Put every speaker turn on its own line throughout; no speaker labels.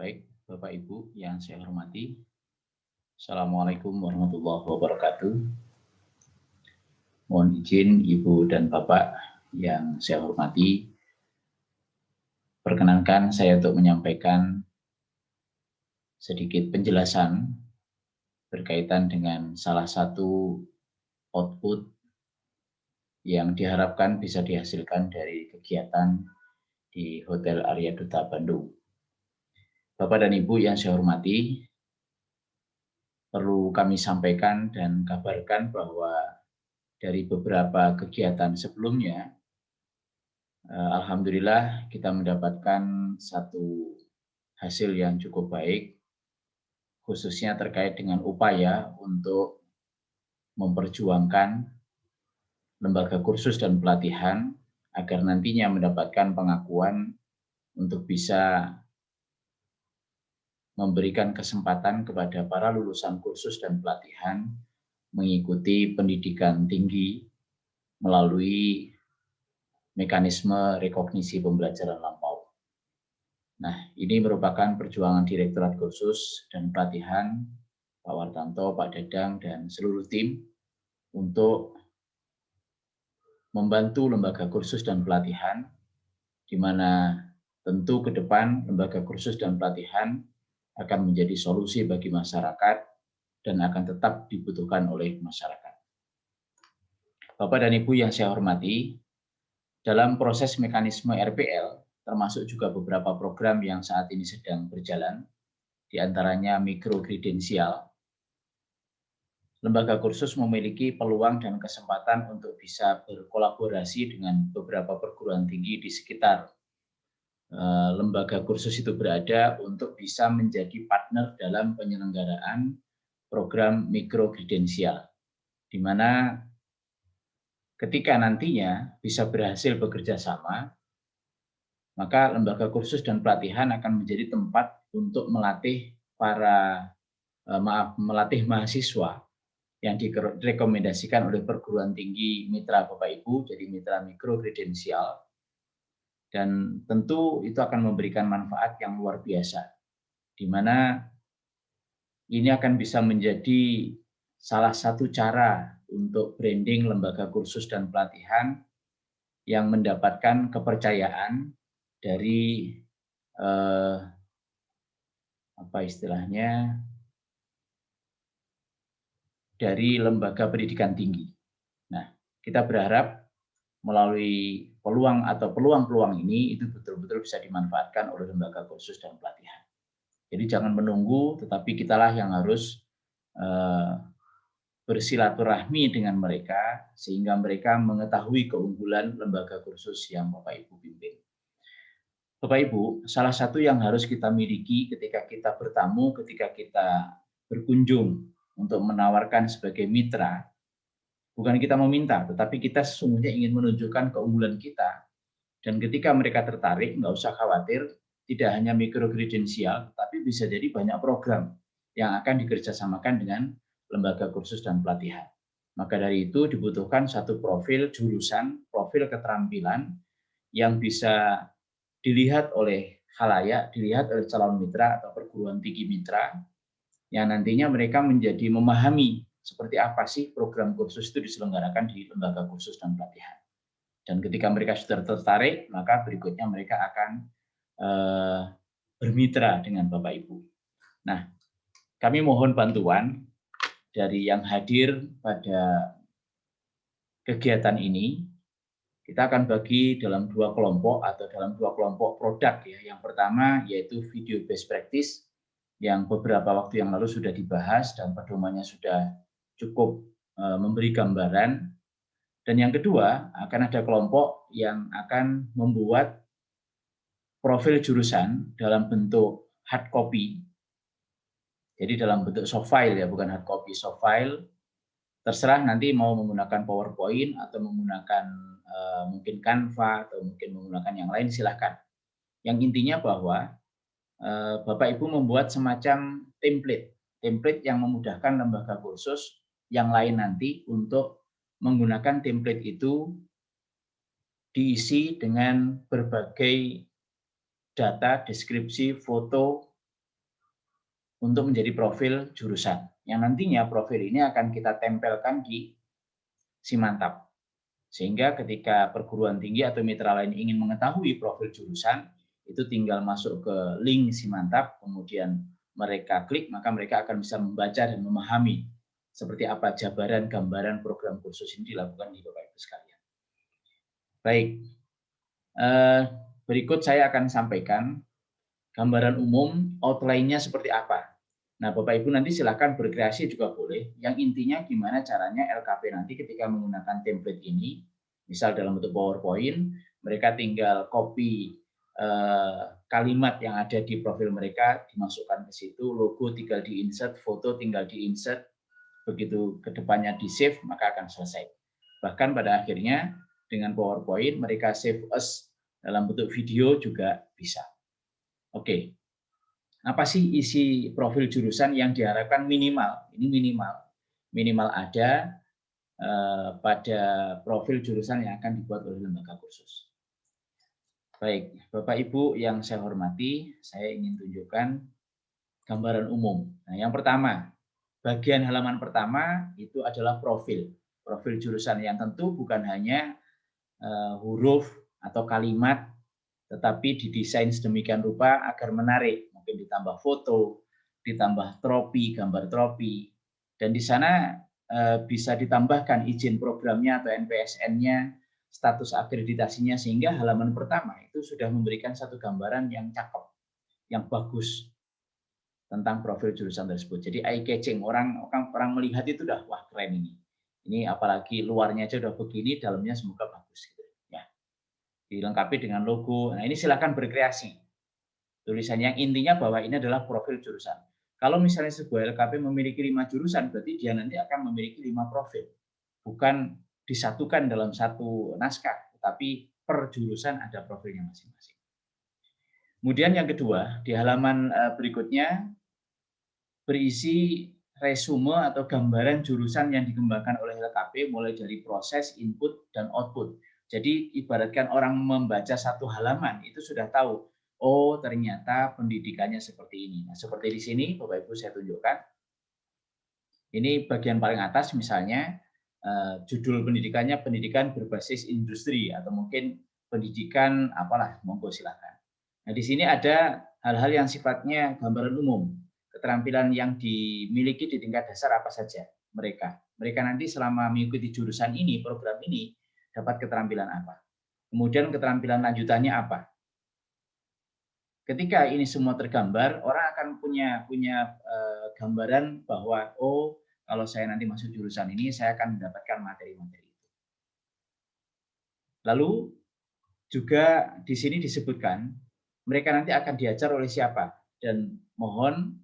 Baik, Bapak Ibu yang saya hormati, Assalamualaikum warahmatullahi wabarakatuh. Mohon izin Ibu dan Bapak yang saya hormati, perkenankan saya untuk menyampaikan sedikit penjelasan berkaitan dengan salah satu output yang diharapkan bisa dihasilkan dari kegiatan di Hotel Arya Duta Bandung. Bapak dan Ibu yang saya hormati, perlu kami sampaikan dan kabarkan bahwa dari beberapa kegiatan sebelumnya, alhamdulillah kita mendapatkan satu hasil yang cukup baik, khususnya terkait dengan upaya untuk memperjuangkan lembaga kursus dan pelatihan agar nantinya mendapatkan pengakuan untuk bisa memberikan kesempatan kepada para lulusan kursus dan pelatihan mengikuti pendidikan tinggi melalui mekanisme rekognisi pembelajaran lampau. Nah, ini merupakan perjuangan Direktorat Kursus dan Pelatihan, Pak Wartanto, Pak Dadang, dan seluruh tim untuk membantu lembaga kursus dan pelatihan, di mana tentu ke depan lembaga kursus dan pelatihan akan menjadi solusi bagi masyarakat dan akan tetap dibutuhkan oleh masyarakat. Bapak dan Ibu yang saya hormati, dalam proses mekanisme RPL, termasuk juga beberapa program yang saat ini sedang berjalan, di antaranya mikrokredensial, lembaga kursus memiliki peluang dan kesempatan untuk bisa berkolaborasi dengan beberapa perguruan tinggi di sekitar lembaga kursus itu berada untuk bisa menjadi partner dalam penyelenggaraan program mikrokredensial, di mana ketika nantinya bisa berhasil bekerja sama, maka lembaga kursus dan pelatihan akan menjadi tempat untuk melatih melatih mahasiswa yang direkomendasikan oleh perguruan tinggi mitra Bapak Ibu, jadi mitra mikro kredensial, dan tentu itu akan memberikan manfaat yang luar biasa, di mana ini akan bisa menjadi salah satu cara untuk branding lembaga kursus dan pelatihan yang mendapatkan kepercayaan dari apa istilahnya, dari lembaga pendidikan tinggi. Nah, kita berharap melalui peluang-peluang ini itu betul-betul bisa dimanfaatkan oleh lembaga kursus dan pelatihan. Jadi jangan menunggu, tetapi kitalah yang harus bersilaturahmi dengan mereka sehingga mereka mengetahui keunggulan lembaga kursus yang Bapak Ibu pimpin. Bapak Ibu, salah satu yang harus kita miliki ketika kita bertamu, ketika kita berkunjung untuk menawarkan sebagai mitra, bukan kita meminta, tetapi kita sesungguhnya ingin menunjukkan keunggulan kita. Dan ketika mereka tertarik, nggak usah khawatir, tidak hanya mikrokredensial, tapi bisa jadi banyak program yang akan dikerjasamakan dengan lembaga kursus dan pelatihan. Maka dari itu dibutuhkan satu profil jurusan, profil keterampilan yang bisa dilihat oleh khalayak, dilihat oleh calon mitra atau perguruan tinggi mitra, yang nantinya mereka menjadi memahami seperti apa sih program kursus itu diselenggarakan di lembaga kursus dan pelatihan. Dan ketika mereka sudah tertarik, maka berikutnya mereka akan bermitra dengan Bapak Ibu. Nah, kami mohon bantuan dari yang hadir pada kegiatan ini. Kita akan bagi dalam dua kelompok atau dalam dua kelompok produk ya. Yang pertama yaitu video best practice yang beberapa waktu yang lalu sudah dibahas dan pedomannya sudah cukup memberi gambaran. Dan yang kedua akan ada kelompok yang akan membuat profil jurusan dalam bentuk hard copy. Jadi dalam bentuk soft file ya, bukan hard copy, soft file. Terserah nanti mau menggunakan PowerPoint atau menggunakan mungkin Canva atau mungkin menggunakan yang lain, silahkan. Yang intinya bahwa Bapak Ibu membuat semacam template yang memudahkan lembaga kursus yang lain nanti untuk menggunakan template itu diisi dengan berbagai data, deskripsi, foto untuk menjadi profil jurusan. Yang nantinya profil ini akan kita tempelkan di Simantap. Sehingga ketika perguruan tinggi atau mitra lain ingin mengetahui profil jurusan, itu tinggal masuk ke link Simantap, kemudian mereka klik, maka mereka akan bisa membaca dan memahami seperti apa jabaran gambaran program kursus ini dilakukan di Bapak Ibu sekalian. Baik, berikut saya akan sampaikan gambaran umum outline-nya seperti apa. Nah, Bapak Ibu nanti silakan berkreasi juga boleh. Yang intinya gimana caranya LKP nanti ketika menggunakan template ini, misal dalam bentuk PowerPoint, mereka tinggal copy kalimat yang ada di profil mereka, dimasukkan ke situ, logo tinggal di-insert, foto tinggal di-insert, begitu kedepannya di-save, maka akan selesai. Bahkan pada akhirnya dengan PowerPoint, mereka save as dalam bentuk video juga bisa. Oke. Apa sih isi profil jurusan yang diharapkan minimal? Ini minimal ada pada profil jurusan yang akan dibuat oleh lembaga kursus. Baik, Bapak Ibu yang saya hormati, saya ingin tunjukkan gambaran umum. Nah, yang pertama, bagian halaman pertama itu adalah profil jurusan yang tentu bukan hanya huruf atau kalimat, tetapi didesain sedemikian rupa agar menarik. Mungkin ditambah foto, ditambah tropi, gambar tropi, dan di sana bisa ditambahkan izin programnya atau NPSN-nya, status akreditasinya, sehingga halaman pertama itu sudah memberikan satu gambaran yang cakep, yang bagus tentang profil jurusan tersebut. Jadi eye catching, orang melihat itu udah wah keren ini. Ini apalagi luarnya aja udah begini, dalamnya semoga bagus gitu. Ya. Dilengkapi dengan logo. Nah, ini silakan berkreasi. Tulisan yang intinya bahwa ini adalah profil jurusan. Kalau misalnya sebuah LKP memiliki 5 jurusan, berarti dia nanti akan memiliki 5 profil. Bukan disatukan dalam satu naskah, tetapi per jurusan ada profilnya masing-masing. Kemudian yang kedua, di halaman berikutnya berisi resume atau gambaran jurusan yang dikembangkan oleh LKP mulai dari proses, input, dan output. Jadi ibaratkan orang membaca satu halaman itu sudah tahu, oh ternyata pendidikannya seperti ini. Nah, seperti di sini Bapak Ibu saya tunjukkan. Ini bagian paling atas misalnya judul pendidikannya pendidikan berbasis industri atau mungkin pendidikan apalah, monggo silakan. Nah, di sini ada hal-hal yang sifatnya gambaran umum. Keterampilan yang dimiliki di tingkat dasar apa saja mereka. Mereka nanti selama mengikuti jurusan ini, program ini, dapat keterampilan apa. Kemudian keterampilan lanjutannya apa. Ketika ini semua tergambar, orang akan punya gambaran bahwa, oh kalau saya nanti masuk jurusan ini, saya akan mendapatkan materi-materi itu. Lalu juga di sini disebutkan, mereka nanti akan diajar oleh siapa. Dan mohon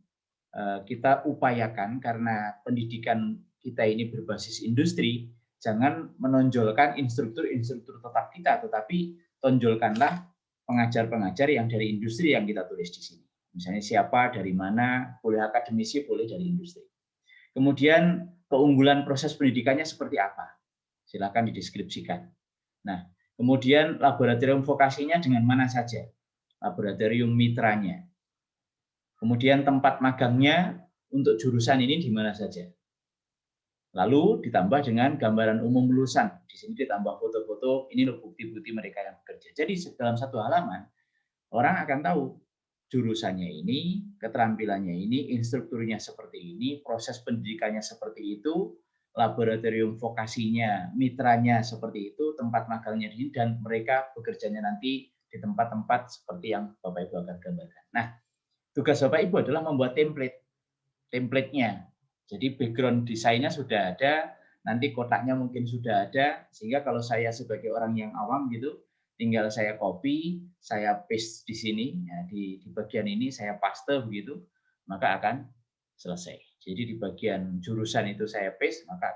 kita upayakan karena pendidikan kita ini berbasis industri, jangan menonjolkan instruktur tetap kita, tetapi tonjolkanlah pengajar-pengajar yang dari industri yang kita tulis di sini. Misalnya siapa, dari mana, boleh akademisi, boleh dari industri. Kemudian keunggulan proses pendidikannya seperti apa? Silakan dideskripsikan. Nah, kemudian laboratorium vokasinya dengan mana saja? Laboratorium mitranya. Kemudian tempat magangnya untuk jurusan ini di mana saja. Lalu ditambah dengan gambaran umum lulusan. Di sini ditambah foto-foto, ini loh bukti-bukti mereka yang bekerja. Jadi dalam satu halaman, orang akan tahu jurusannya ini, keterampilannya ini, instrukturnya seperti ini, proses pendidikannya seperti itu, laboratorium vokasinya, mitranya seperti itu, tempat magangnya ini, dan mereka bekerjanya nanti di tempat-tempat seperti yang Bapak Ibu akan gambarkan. Nah, tugas Bapak Ibu adalah membuat template-nya. Jadi background desainnya sudah ada, nanti kotaknya mungkin sudah ada, sehingga kalau saya sebagai orang yang awam gitu, tinggal saya copy, saya paste di sini, ya, di bagian ini saya paste begitu, maka akan selesai. Jadi di bagian jurusan itu saya paste, maka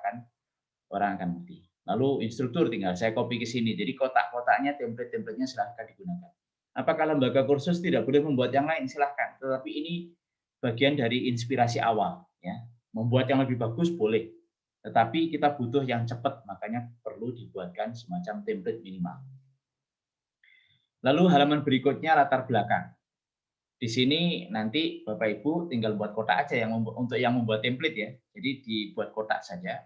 orang akan ngerti. Lalu instruktur tinggal saya copy ke sini. Jadi kotak-kotaknya, template-templatenya silahkan digunakan. Apakah lembaga kursus tidak boleh membuat yang lain? Silahkan. Tetapi ini bagian dari inspirasi awal. Ya. Membuat yang lebih bagus boleh. Tetapi kita butuh yang cepat, makanya perlu dibuatkan semacam template minimal. Lalu halaman berikutnya latar belakang. Di sini nanti Bapak Ibu tinggal buat kotak aja untuk yang membuat template ya. Jadi dibuat kotak saja.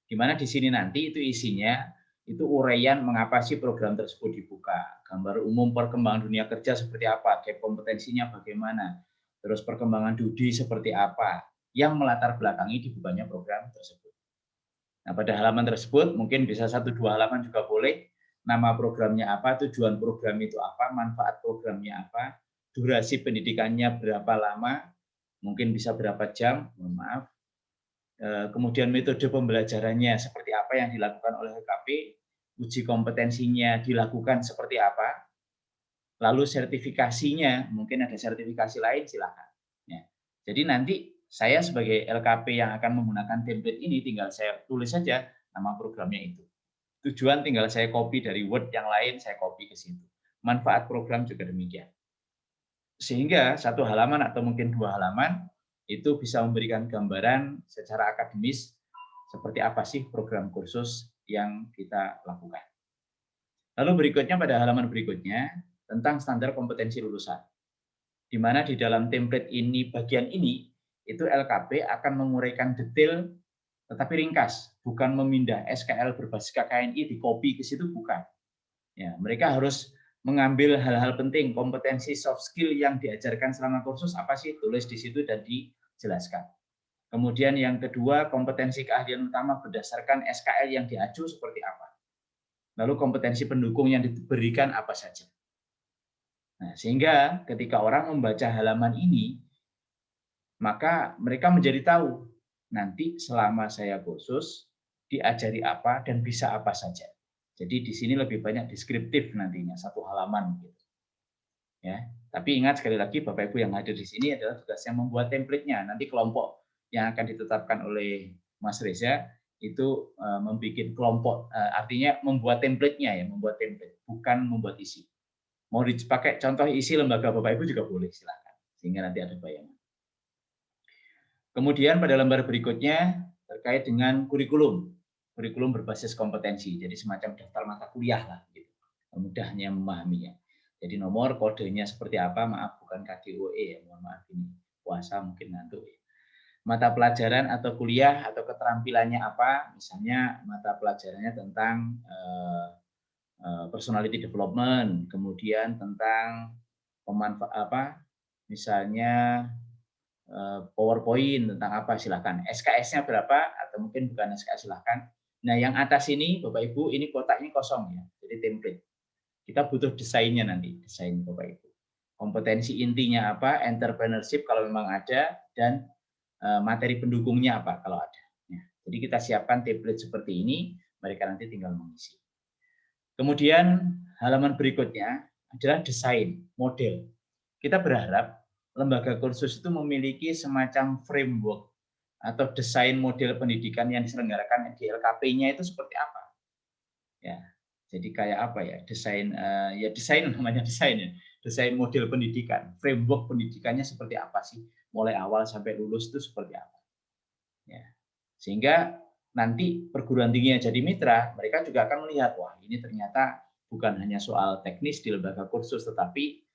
Di mana di sini nanti itu isinya itu uraian mengapa sih program tersebut dibuka. Gambar umum perkembangan dunia kerja seperti apa, gap kompetensinya bagaimana, terus perkembangan Dudi seperti apa, yang melatar belakangi dibukanya program tersebut. Nah, pada halaman tersebut mungkin bisa 1-2 halaman juga boleh. Nama programnya apa, tujuan program itu apa, manfaat programnya apa, durasi pendidikannya berapa lama, mungkin bisa berapa jam, mohon maaf. Kemudian metode pembelajarannya seperti apa yang dilakukan oleh LKP, uji kompetensinya dilakukan seperti apa, lalu sertifikasinya, mungkin ada sertifikasi lain, silakan. Ya. Jadi nanti saya sebagai LKP yang akan menggunakan template ini tinggal saya tulis saja nama programnya itu. Tujuan tinggal saya copy dari Word yang lain, saya copy ke situ. Manfaat program juga demikian. Sehingga 1 halaman atau mungkin 2 halaman itu bisa memberikan gambaran secara akademis seperti apa sih program kursus yang kita lakukan. Lalu berikutnya pada halaman berikutnya tentang standar kompetensi lulusan. Di mana di dalam template ini, bagian ini, itu LKP akan menguraikan detail tetapi ringkas, bukan memindah SKL berbasis KKNI di copy ke situ, bukan. Ya, mereka harus mengambil hal-hal penting, kompetensi soft skill yang diajarkan selama kursus apa sih, tulis di situ dan dijelaskan. Kemudian yang kedua, kompetensi keahlian utama berdasarkan SKL yang diacu seperti apa. Lalu kompetensi pendukung yang diberikan apa saja. Nah, sehingga ketika orang membaca halaman ini, maka mereka menjadi tahu nanti selama saya kursus diajari apa dan bisa apa saja. Jadi di sini lebih banyak deskriptif nantinya 1 halaman gitu. Ya, tapi ingat sekali lagi Bapak Ibu yang hadir di sini adalah tugasnya membuat template-nya. Nanti kelompok yang akan ditetapkan oleh Mas Reza itu membuat kelompok, artinya membuat template-nya ya, membuat template, bukan membuat isi. Mau dipakai contoh isi lembaga Bapak Ibu juga boleh, silakan. Sehingga nanti ada bayangan. Kemudian pada lembar berikutnya terkait dengan kurikulum. Kurikulum berbasis kompetensi, jadi semacam daftar mata kuliah lah, gitu. Mudahnya memahaminya. Jadi nomor kodenya seperti apa, maaf bukan KDOE ya, mohon maaf ini puasa mungkin ngantuk ya. Mata pelajaran atau kuliah atau keterampilannya apa, misalnya mata pelajarannya tentang personality development, kemudian tentang misalnya PowerPoint tentang apa, silakan. SKS-nya berapa atau mungkin bukan SKS, silakan. Nah, yang atas ini Bapak Ibu, ini kotaknya kosong ya, jadi template. Kita butuh desainnya nanti, desain Bapak Ibu. Kompetensi intinya apa, entrepreneurship kalau memang ada, dan materi pendukungnya apa kalau ada. Ya, jadi kita siapkan template seperti ini, mereka nanti tinggal mengisi. Kemudian halaman berikutnya adalah desain model. Kita berharap lembaga kursus itu memiliki semacam framework atau desain model pendidikan yang diselenggarakan di LKP-nya itu seperti apa. Ya, jadi kayak apa ya, desain desain namanya desain ya. Desain model pendidikan, framework pendidikannya seperti apa sih? Mulai awal sampai lulus itu seperti apa. Ya. Sehingga nanti perguruan tinggi yang jadi mitra, mereka juga akan melihat, wah ini ternyata bukan hanya soal teknis di lembaga kursus, tetapi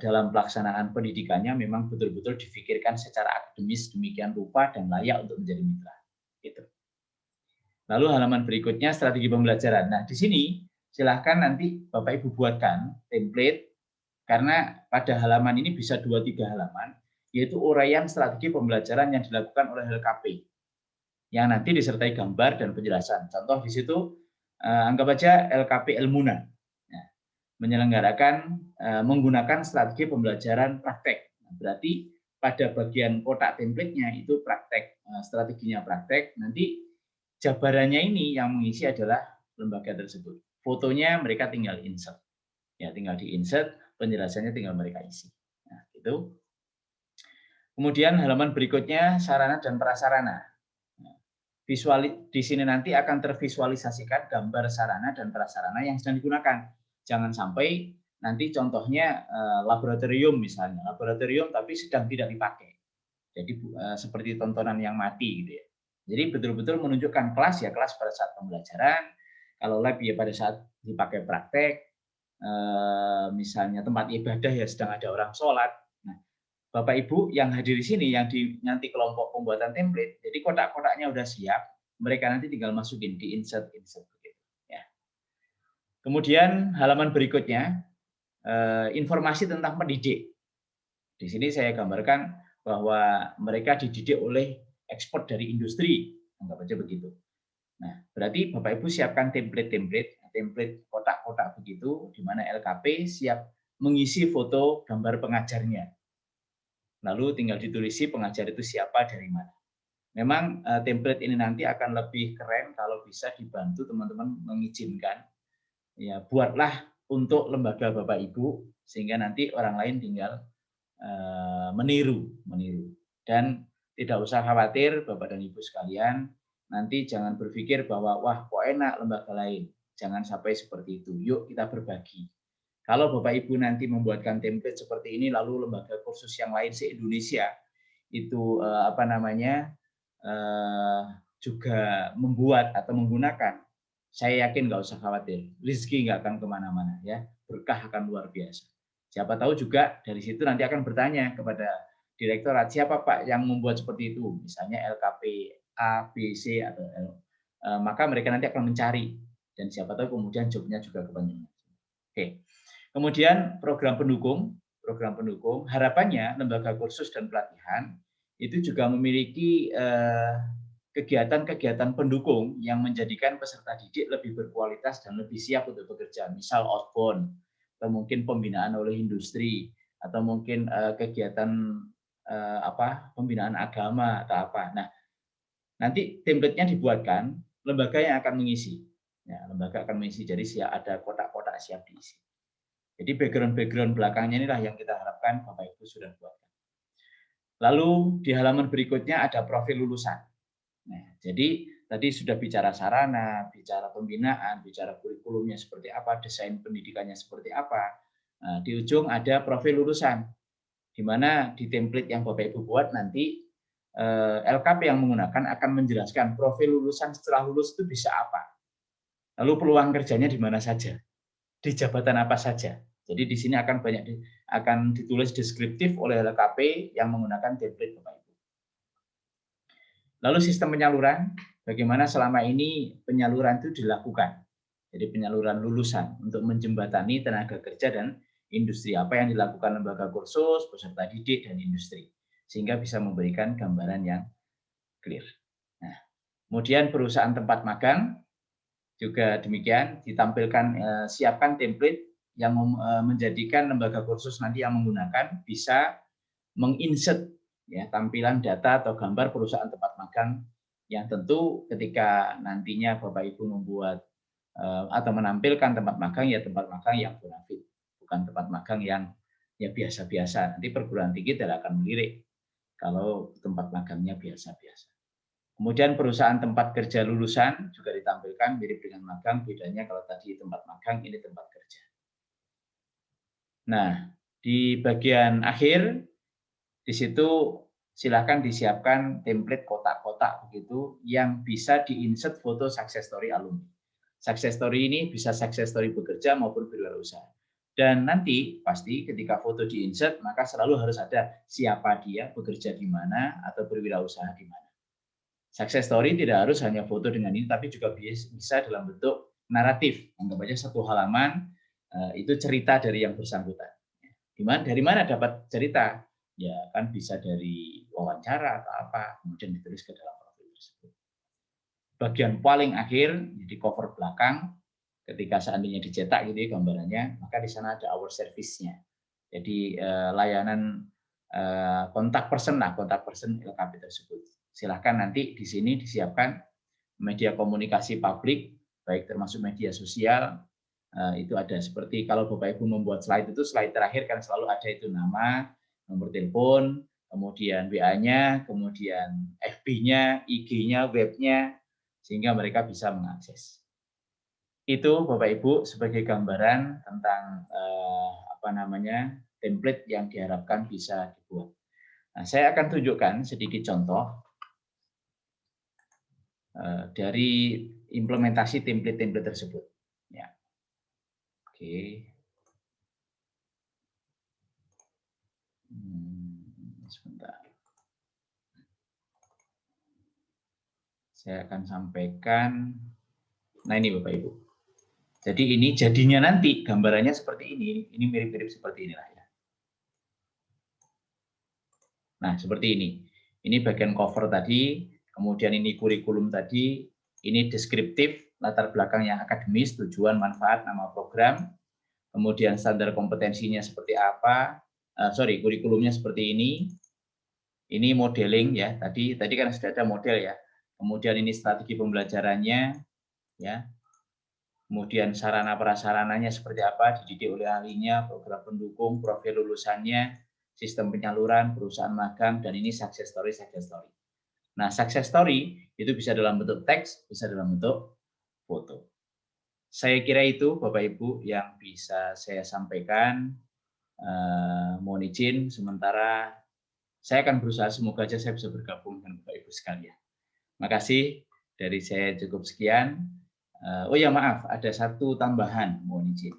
dalam pelaksanaan pendidikannya memang betul-betul difikirkan secara akademis demikian rupa dan layak untuk menjadi mitra. Gitu. Lalu halaman berikutnya strategi pembelajaran. Nah, di sini silahkan nanti Bapak Ibu buatkan template, karena pada halaman ini bisa 2-3 halaman, yaitu uraian strategi pembelajaran yang dilakukan oleh LKP, yang nanti disertai gambar dan penjelasan. Contoh di situ, anggap aja LKP Elmuna. Menyelenggarakan menggunakan strategi pembelajaran praktek. Berarti pada bagian kotak template-nya itu praktek, strateginya praktek. Nanti jabarannya ini yang mengisi adalah lembaga tersebut. Fotonya mereka tinggal insert. Ya, tinggal di-insert, penjelasannya tinggal mereka isi. Nah, gitu. Kemudian halaman berikutnya sarana dan prasarana. Di sini nanti akan tervisualisasikan gambar sarana dan prasarana yang sedang digunakan. Jangan sampai nanti contohnya laboratorium misalnya, laboratorium tapi sedang tidak dipakai. Jadi seperti tontonan yang mati gitu ya. Jadi betul-betul menunjukkan kelas ya, kelas pada saat pembelajaran. Kalau lab ya pada saat dipakai praktek. Misalnya tempat ibadah ya sedang ada orang sholat. Nah Bapak Ibu yang hadir di sini, yang nanti kelompok pembuatan template, jadi kotak-kotaknya udah siap, mereka nanti tinggal masukin di insert begitu. Ya. Kemudian halaman berikutnya informasi tentang pendidik. Di sini saya gambarkan bahwa mereka dididik oleh ekspor dari industri, anggap aja begitu. Nah, berarti Bapak Ibu siapkan template kotak-kotak begitu, di mana LKP siap mengisi foto gambar pengajarnya. Lalu tinggal ditulisi pengajar itu siapa, dari mana. Memang template ini nanti akan lebih keren kalau bisa dibantu teman-teman mengizinkan. Ya, buatlah untuk lembaga Bapak Ibu sehingga nanti orang lain tinggal meniru. Dan tidak usah khawatir Bapak dan Ibu sekalian, nanti jangan berpikir bahwa wah kok enak lembaga lain. Jangan sampai seperti itu. Yuk kita berbagi. Kalau Bapak Ibu nanti membuatkan template seperti ini, lalu lembaga kursus yang lain se-Indonesia itu juga membuat atau menggunakan, saya yakin nggak usah khawatir, rezeki nggak akan kemana-mana ya, berkah akan luar biasa. Siapa tahu juga dari situ nanti akan bertanya kepada direktorat, siapa Pak yang membuat seperti itu, misalnya LKP A, B, C atau L, maka mereka nanti akan mencari dan siapa tahu kemudian jobnya juga kebanyakan. Oke. Kemudian program pendukung harapannya lembaga kursus dan pelatihan itu juga memiliki kegiatan-kegiatan pendukung yang menjadikan peserta didik lebih berkualitas dan lebih siap untuk bekerja. Misal outbound, atau mungkin pembinaan oleh industri, atau mungkin kegiatan pembinaan agama atau apa. Nah, nanti template-nya dibuatkan, lembaga yang akan mengisi. Ya, lembaga akan mengisi, jadi ada kotak-kotak siap diisi. Jadi background belakangnya inilah yang kita harapkan Bapak Ibu sudah buatkan. Lalu di halaman berikutnya ada profil lulusan. Nah, jadi tadi sudah bicara sarana, bicara pembinaan, bicara kurikulumnya seperti apa, desain pendidikannya seperti apa. Nah, di ujung ada profil lulusan, di mana di template yang Bapak Ibu buat nanti LKP yang menggunakan akan menjelaskan profil lulusan setelah lulus itu bisa apa. Lalu peluang kerjanya di mana saja, di jabatan apa saja. Jadi di sini akan ditulis deskriptif oleh LKP yang menggunakan template Bapak Ibu. Lalu sistem penyaluran, bagaimana selama ini penyaluran itu dilakukan. Jadi penyaluran lulusan untuk menjembatani tenaga kerja dan industri. Apa yang dilakukan lembaga kursus, peserta didik, dan industri. Sehingga bisa memberikan gambaran yang clear. Nah, kemudian perusahaan tempat magang, juga demikian, ditampilkan, siapkan template yang menjadikan lembaga kursus nanti yang menggunakan bisa menginsert ya tampilan data atau gambar perusahaan tempat magang yang tentu ketika nantinya Bapak Ibu membuat atau menampilkan tempat magang yang bonafit, bukan tempat magang yang ya biasa-biasa. Nanti perguruan tinggi tidak akan melirik kalau tempat magangnya biasa-biasa. Kemudian perusahaan tempat kerja lulusan juga ditampilkan mirip dengan magang, bedanya kalau tadi tempat magang, ini tempat kerja. Nah, di bagian akhir, di situ silakan disiapkan template kotak-kotak begitu yang bisa diinsert foto success story alumni. Success story ini bisa success story bekerja maupun berwirausaha. Dan nanti pasti ketika foto diinsert, maka selalu harus ada siapa dia, bekerja di mana, atau berwirausaha di mana. Success story tidak harus hanya foto dengan ini, tapi juga bisa dalam bentuk naratif. Anggap aja satu halaman, itu cerita dari yang bersangkutan. Dari mana dapat cerita? Ya kan bisa dari wawancara atau apa, kemudian ditulis ke dalam profil tersebut. Bagian paling akhir, di cover belakang, ketika seandainya dicetak gitu ya gambarannya, maka di sana ada our service-nya. Jadi layanan kontak person LKP tersebut. Silahkan nanti di sini disiapkan media komunikasi publik, baik termasuk media sosial, itu ada seperti kalau Bapak Ibu membuat slide itu, slide terakhir kan selalu ada itu nama, nomor telepon, kemudian WA-nya, kemudian FB-nya, IG-nya, web-nya, sehingga mereka bisa mengakses. Itu Bapak Ibu sebagai gambaran tentang template yang diharapkan bisa dibuat. Nah, saya akan tunjukkan sedikit contoh dari implementasi template-template tersebut. Ya. Oke. Sebentar. Saya akan sampaikan. Nah ini Bapak Ibu. Jadi ini jadinya nanti gambarannya seperti ini. Ini mirip-mirip seperti inilah ya. Nah seperti ini. Ini bagian cover tadi. Kemudian ini kurikulum tadi. Ini deskriptif, latar belakang yang akademis, tujuan, manfaat, nama program. Kemudian standar kompetensinya seperti apa. Kurikulumnya seperti ini. Ini modeling ya. Tadi kan sudah ada model ya. Kemudian ini strategi pembelajarannya ya. Kemudian sarana prasarananya seperti apa, dididik oleh ahlinya, program pendukung, profil lulusannya, sistem penyaluran, perusahaan magang, dan ini success story. Nah, success story itu bisa dalam bentuk teks, bisa dalam bentuk foto. Saya kira itu Bapak Ibu yang bisa saya sampaikan. Mohon izin, sementara saya akan berusaha, semoga aja saya bisa bergabung dengan Bapak Ibu sekalian. Makasih, dari saya cukup sekian. Oh ya maaf, ada satu tambahan, mohon izin.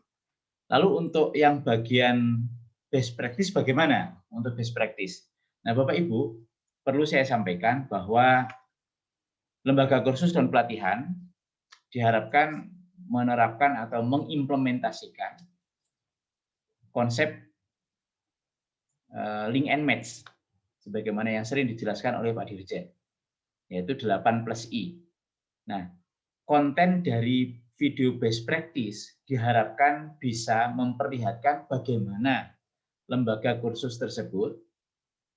Lalu untuk yang bagian best practice bagaimana? Untuk best practice. Nah Bapak Ibu, perlu saya sampaikan bahwa lembaga kursus dan pelatihan diharapkan menerapkan atau mengimplementasikan konsep link and match, sebagaimana yang sering dijelaskan oleh Pak Dirjen, yaitu 8+I. Nah, konten dari video best practice diharapkan bisa memperlihatkan bagaimana lembaga kursus tersebut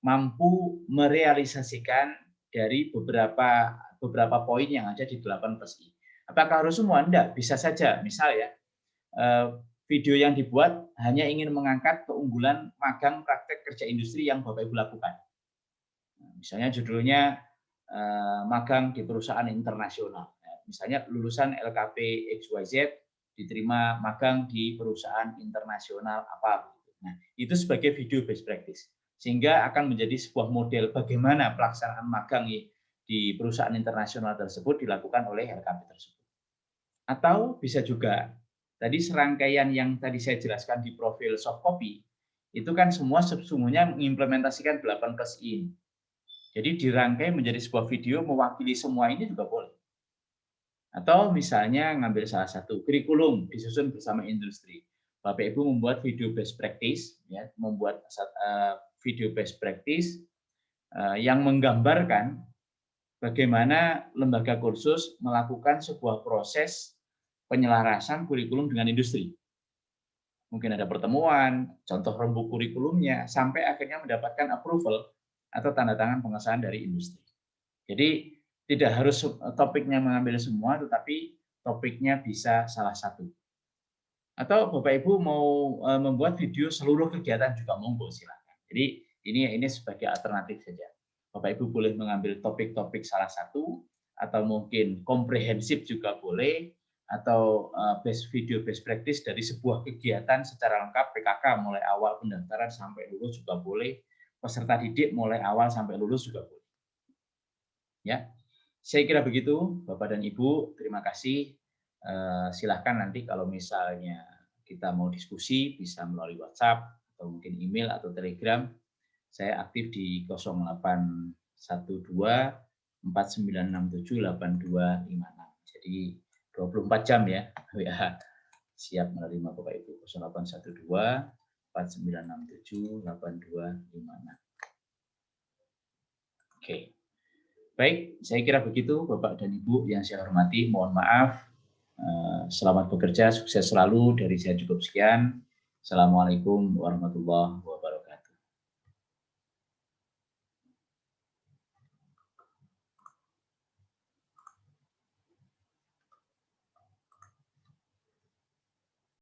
mampu merealisasikan dari beberapa poin yang ada di 8+I. Apakah harus semua? Enggak, bisa saja. Misal ya, video yang dibuat hanya ingin mengangkat keunggulan magang praktek kerja industri yang Bapak Ibu lakukan. Misalnya judulnya magang di perusahaan internasional. Misalnya lulusan LKP XYZ diterima magang di perusahaan internasional apa. Nah, itu sebagai video best practice. Sehingga akan menjadi sebuah model bagaimana pelaksanaan magang di perusahaan internasional tersebut dilakukan oleh LKP tersebut. Atau bisa juga, tadi serangkaian yang tadi saya jelaskan di profil soft copy, itu kan semua sesungguhnya mengimplementasikan 8+I. Jadi dirangkai menjadi sebuah video mewakili semua ini juga boleh. Atau misalnya ngambil salah satu kurikulum disusun bersama industri. Bapak Ibu membuat video best practice, ya, membuat video best practice yang menggambarkan bagaimana lembaga kursus melakukan sebuah proses penyelarasan kurikulum dengan industri. Mungkin ada pertemuan, contoh rembuk kurikulumnya, sampai akhirnya mendapatkan approval atau tanda tangan pengesahan dari industri. Jadi tidak harus topiknya mengambil semua, tetapi topiknya bisa salah satu. Atau Bapak Ibu mau membuat video seluruh kegiatan juga monggo silakan. Jadi ini sebagai alternatif saja. Bapak Ibu boleh mengambil topik-topik salah satu, atau mungkin komprehensif juga boleh, atau video best practice dari sebuah kegiatan secara lengkap PKK mulai awal pendaftaran sampai lulus juga boleh, peserta didik mulai awal sampai lulus juga boleh. Ya. Saya kira begitu, Bapak dan Ibu. Terima kasih. Silahkan nanti kalau misalnya kita mau diskusi, bisa melalui WhatsApp, atau mungkin email atau Telegram. Saya aktif di 0812 4967 8256. Jadi 24 jam ya. Siap menerima Bapak Ibu. 0812 4967 8256. Oke. Baik, saya kira begitu Bapak dan Ibu yang saya hormati. Mohon maaf. Selamat bekerja, sukses selalu. Dari saya cukup sekian. Assalamualaikum warahmatullahi wabarakatuh.